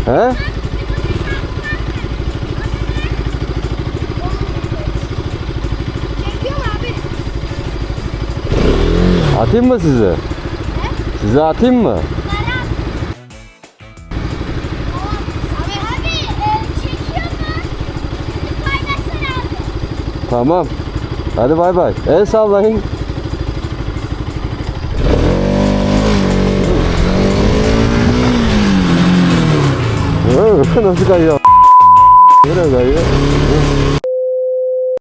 He? Çekiyorum abi. Atayım mı sizi? He? Size atayım mı? Abi çekiyor mu? Paylaşsana abi. Tamam. Hadi bay bay. El sallayın. Nasıl kayıyor? Nereye kayıyor?